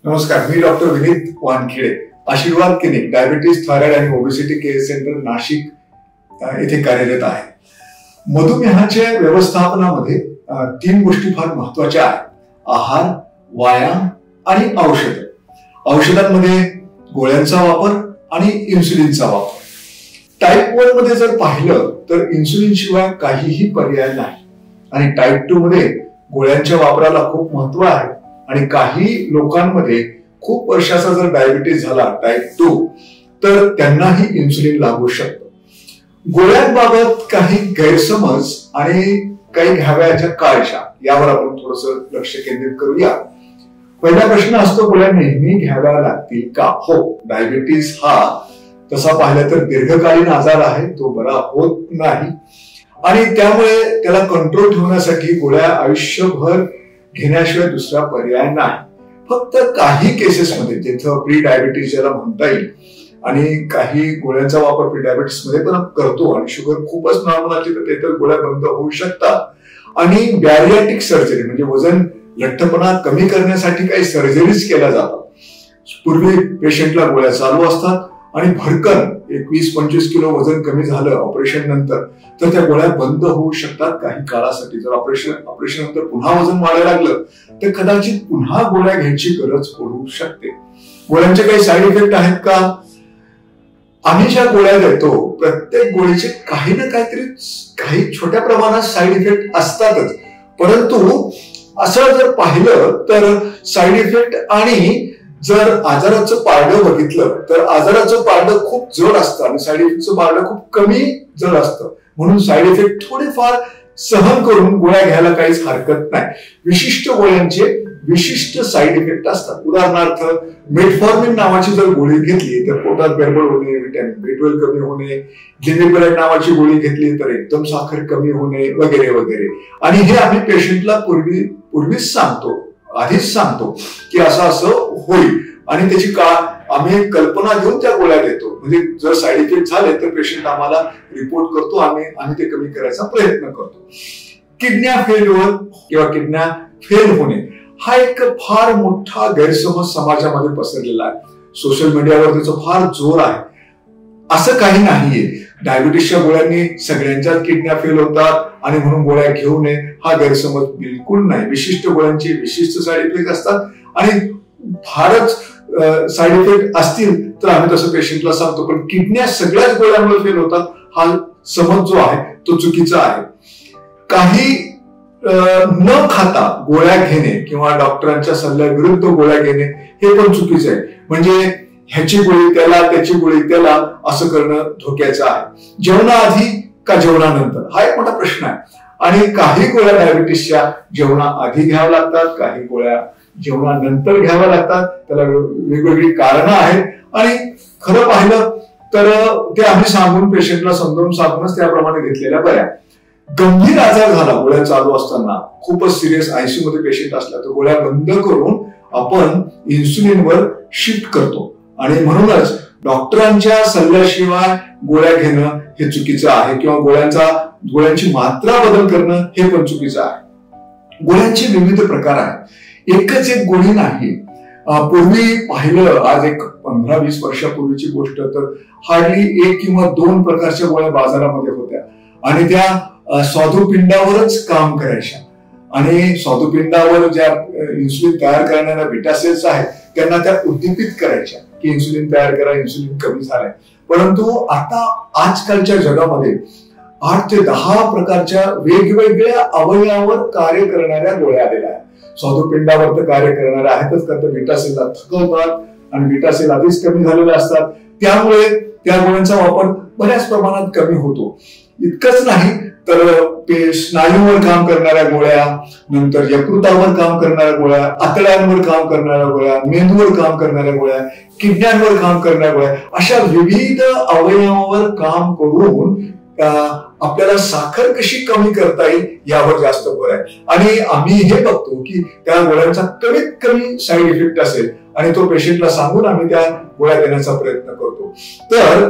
नमस्कार, मी डॉक्टर विनीत वानखेडे, आशीर्वाद clinic, diabetes, thyroid आणि ओबेसिटी केअर सेंटर, नाशिक येथे कार्यरत आहे. मधुमेहाच्या व्यवस्थापनामध्ये 3 गोष्टी फार महत्वाच्या आहेत: आहार, व्यायाम आणि औषध. औषधांमध्ये गोळ्यांचा वापर आणि इन्सुलिनचा वापर. टाईप 1 मध्ये जर पाहिलं तर इन्सुलिन शिवाय काहीही पर्याय नाही, आणि टाईप 2 मध्ये गोळ्यांच्या वापराला खूप महत्व आहे. आणि काही लोकांमध्ये खूप वर्षाचा जर डायबिटीज झाला टाईप 2 तर त्यांनाही इन्सुलिन लागू शकतं. गोळ्यांबाबत काही गैरसमज आणि काही घ्यावयाच्या काळजी यावर आपण थोडंसं लक्ष केंद्रित करूया. पहिला प्रश्न असतो, गोळ्या नेहमी घ्याव्या लागतील का? हो, डायबिटीज हा तसा पाहिला तर दीर्घकालीन आजार आहे, तो बरा होत नाही, आणि त्यामुळे त्याला कंट्रोल ठेवण्यासाठी गोळ्या आयुष्यभर घेण्याशिवाय दुसरा पर्याय नाही. फक्त काही केसेसमध्ये जिथं प्री डायबिटीज ज्याला म्हणता येईल, आणि काही गोळ्यांचा वापर प्री डायबिटीस मध्ये पण करतो आणि शुगर खूपच नॉर्मल असली तर तेथे गोळ्या बंद होऊ शकतात. आणि बॅरियाट्रिक सर्जरी म्हणजे वजन लठ्ठपणा कमी करण्यासाठी काही सर्जरीज केल्या जातात. पूर्वी पेशंटला गोळ्या चालू असतात आणि भरकन 20-25 किलो वजन कमी झालं ऑपरेशन नंतर तर त्या गोळ्या बंद होऊ शकतात काही काळासाठी. जर ऑपरेशन नंतर पुन्हा वजन वाढायला लागलं तर कदाचित पुन्हा गोळ्या घ्यायची गरज पडू शकते. गोळ्यांचे काही साईड इफेक्ट आहेत का? आम्ही ज्या गोळ्या देतो प्रत्येक गोळीचे काही ना काहीतरी काही छोट्या प्रमाणात साईड इफेक्ट असतातच, परंतु असं जर पाहिलं तर साईड इफेक्ट आणि जर आजाराचं पारडं बघितलं तर आजाराचं पारडं खूप जड असतं आणि साईड इफेक्टचं पारडं खूप कमी जड असतं. म्हणून साईड इफेक्ट थोडेफार सहन करून गोळ्या घ्यायला काहीच हरकत नाही. विशिष्ट गोळ्यांचे विशिष्ट साईड इफेक्ट असतात. उदाहरणार्थ मेटफॉर्मिन नावाची जर गोळी घेतली तर पोटात गडबड होणे, व्हिटॅमिन B12 कमी होणे, गिनिपेरेट नावाची गोळी घेतली तर एकदम साखर कमी होणे वगैरे वगैरे. आणि हे आम्ही पेशंटला पूर्वीच सांगतो, आधीच सांगतो की असं असं होईल, आणि त्याची आम्ही कल्पना घेऊन त्या गोळ्या देतो. म्हणजे जर साईड इफेक्ट झाले तर पेशंट आम्हाला रिपोर्ट करतो, आम्ही ते कमी करायचा प्रयत्न करतो. किडन्या फेल्युअर किंवा किडन्या फेल होणे हा एक फार मोठा गैरसमज समाजामध्ये पसरलेला आहे. सोशल मीडियावर त्याचा फार जोर आहे. असं काही नाहीये. डायबिटीसच्या गोळ्यांनी सगळ्यांच्याच किडन्या फेल होतात आणि म्हणून गोळ्या घेऊ नये हा गैरसमज बिलकुल नाही. विशिष्ट गोळ्यांचे विशिष्ट साईड इफेक्ट असतात, आणि फारच साईड इफेक्ट असतील तर आम्ही तसं पेशंटला सांगतो. पण किडन्या सगळ्याच गोळ्यांमुळे फेल होतात हा समज जो आहे तो चुकीचा आहे. काही न खाता गोळ्या घेणे किंवा डॉक्टरांच्या सल्ल्याविरुद्ध गोळ्या घेणे हे पण चुकीचं आहे. म्हणजे ह्याची गोळी त्याला, त्याची गोळी त्याला असं करणं धोक्याचं आहे. जेवणाआधी का जेवणानंतर हा एक मोठा प्रश्न आहे. आणि काही गोळ्या डायबिटीसच्या जेवणाआधी घ्याव्या लागतात, काही गोळ्या जेवणानंतर घ्याव्या लागतात. त्याला वेगवेगळी कारणं आहेत, आणि खरं पाहिलं तर ते आम्ही सांगून पेशंटला समजावून सांगूनच त्याप्रमाणे घेतलेल्या बऱ्या. गंभीर आजार झाला गोळ्या चालू असताना, खूपच सिरियस आयसीयू मध्ये पेशंट असला तर गोळ्या बंद करून आपण इन्सुलिनवर शिफ्ट करतो, आणि म्हणूनच डॉक्टरांच्या सल्ल्याशिवाय गोळ्या घेणं हे चुकीचं आहे, किंवा गोळ्यांची मात्रा बदल करणं हे पण चुकीचं आहे. गोळ्यांचे विविध प्रकार आहेत, एकच एक गोळी नाही. पूर्वी पाहिलं, आज एक 15-20 वर्षापूर्वीची गोष्ट, तर हार्डली 1 किंवा 2 प्रकारच्या गोळ्या बाजारामध्ये होत्या, आणि त्या स्वादुपिंडावरच काम करायच्या. आणि स्वादुपिंडावर ज्या इन्सुलिन तयार करणाऱ्या बीटा सेल्स आहेत त्यांना त्या उद्दीपित करायच्या की इन्सुलिन तयार करा, इन्सुलिन कमी झालंय. परंतु आता आजकालच्या जगामध्ये 8 ते 10 प्रकारच्या वेगवेगळ्या अवयवावर कार्य करणाऱ्या गोळ्या आलेल्या आहेत. स्वादुपिंडावर तर कार्य करणाऱ्या आहेतच, तर बीटा सेलला थकवतात, आणि बीटा सेल आधीच कमी झालेल्या असतात, त्यामुळे त्या गोळ्यांचा वापर बऱ्याच प्रमाणात कमी होतो. इतकंच नाही तर स्नायूवर काम करणाऱ्या गोळ्या, नंतर यकृतावर काम करणाऱ्या गोळ्या, आतड्यांवर काम करणाऱ्या गोळ्या, मेंदूवर काम करणाऱ्या गोळ्या, किडन्यांवर काम करणाऱ्या गोळ्या, अशा विविध अवयवावर काम करून आपल्याला साखर कशी कमी करता येईल यावर जास्त भर आहे. आणि आम्ही हे बघतो की त्या गोळ्यांचा कमीत कमी साईड इफेक्ट असेल, आणि तो पेशंटला सांगून आम्ही त्या गोळ्या देण्याचा प्रयत्न करतो. तर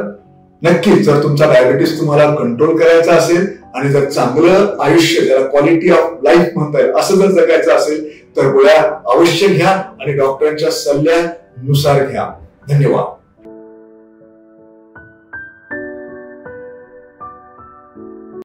नक्कीच जर तुमचा डायबिटीस तुम्हाला कंट्रोल करायचा असेल आणि जर चांगलं आयुष्य, ज्याला क्वालिटी ऑफ लाईफ म्हणता येईल, असं जर जगायचं असेल तर गोळ्या अवश्य घ्या आणि डॉक्टरांच्या सल्ल्यानुसार घ्या. धन्यवाद.